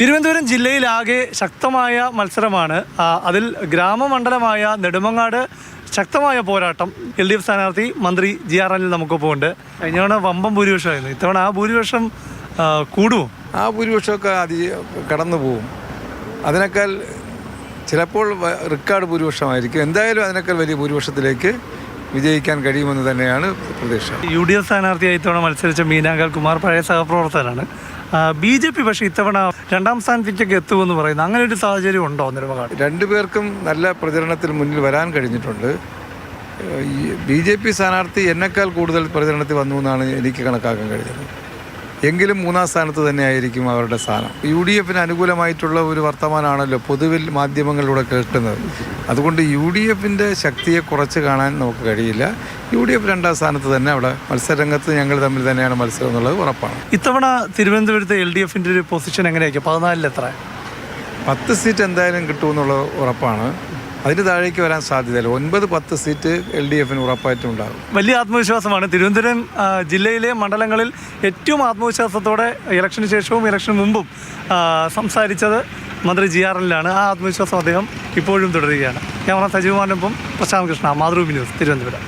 തിരുവനന്തപുരം ജില്ലയിലാകെ ശക്തമായ മത്സരമാണ്. അതിൽ ഗ്രാമമണ്ഡലമായ നെടുമങ്ങാട് ശക്തമായ പോരാട്ടം. LDF സ്ഥാനാർത്ഥി മന്ത്രി GR അനിൽ നമുക്കൊപ്പം ഉണ്ട്. കഴിഞ്ഞ തവണ വമ്പം ഭൂരിപക്ഷമായിരുന്നു. ഇത്തവണ ആ ഭൂരിപക്ഷം കൂടുമോ? ആ ഭൂരിപക്ഷമൊക്കെ കടന്നു പോവും. അതിനേക്കാൾ ചിലപ്പോൾ റെക്കോർഡ് ഭൂരിപക്ഷമായിരിക്കും. എന്തായാലും അതിനേക്കാൾ വലിയ ഭൂരിപക്ഷത്തിലേക്ക് വിജയിക്കാൻ കഴിയുമെന്ന് തന്നെയാണ് പ്രതീക്ഷ. UDF സ്ഥാനാർത്ഥിയായി ഇത്തവണ മത്സരിച്ച മീനാങ്കൽ കുമാർ പഴയ സഹപ്രവർത്തകരാണ്. BJP പക്ഷേ ഇത്തവണ രണ്ടാം സ്ഥാനത്തേക്കൊക്കെ എത്തുമെന്ന് പറയുന്നു. അങ്ങനെ ഒരു സാഹചര്യം ഉണ്ടോ നെടുമങ്ങാട്? രണ്ടുപേർക്കും നല്ല പ്രചരണത്തിൽ മുന്നിൽ വരാൻ കഴിഞ്ഞിട്ടുണ്ട്. BJP സ്ഥാനാർത്ഥി എന്നെക്കാൾ കൂടുതൽ പ്രചരണത്തിൽ വന്നു എന്നാണ് എനിക്ക് കണക്കാക്കാൻ കഴിഞ്ഞത്. എങ്കിലും മൂന്നാം സ്ഥാനത്ത് തന്നെയായിരിക്കും അവരുടെ സ്ഥാനം. UDF അനുകൂലമായിട്ടുള്ള ഒരു വർത്തമാനമാണല്ലോ പൊതുവിൽ മാധ്യമങ്ങളിലൂടെ കേൾക്കുന്നത്. അതുകൊണ്ട് UDF ശക്തിയെ കുറച്ച് കാണാൻ നമുക്ക് കഴിയില്ല. UDF രണ്ടാം സ്ഥാനത്ത് തന്നെ അവിടെ മത്സരരംഗത്ത് ഞങ്ങൾ തമ്മിൽ തന്നെയാണ് മത്സരം എന്നുള്ളത് ഉറപ്പാണ്. ഇത്തവണ തിരുവനന്തപുരത്തെ LDF ഒരു പൊസിഷൻ എങ്ങനെയായിരിക്കും? 14-ൽ എത്ര? 10 സീറ്റ് എന്തായാലും കിട്ടുമെന്നുള്ളത് ഉറപ്പാണ്. അതിന് താഴേക്ക് വരാൻ സാധ്യതയില്ല. 9-10 സീറ്റ് LDF ഉറപ്പായിട്ടും ഉണ്ടാകും. വലിയ ആത്മവിശ്വാസമാണ്. തിരുവനന്തപുരം ജില്ലയിലെ മണ്ഡലങ്ങളിൽ ഏറ്റവും ആത്മവിശ്വാസത്തോടെ ഇലക്ഷന് ശേഷവും ഇലക്ഷന് മുമ്പും സംസാരിച്ചത് മന്ത്രി GR അനിലാണ്. ആ ആത്മവിശ്വാസം അദ്ദേഹം ഇപ്പോഴും തുടരുകയാണ്. ക്യാമറ സജീവമാനൊപ്പം പ്രശാന്ത് കൃഷ്ണ, മാതൃഭൂമി ന്യൂസ്, തിരുവനന്തപുരം.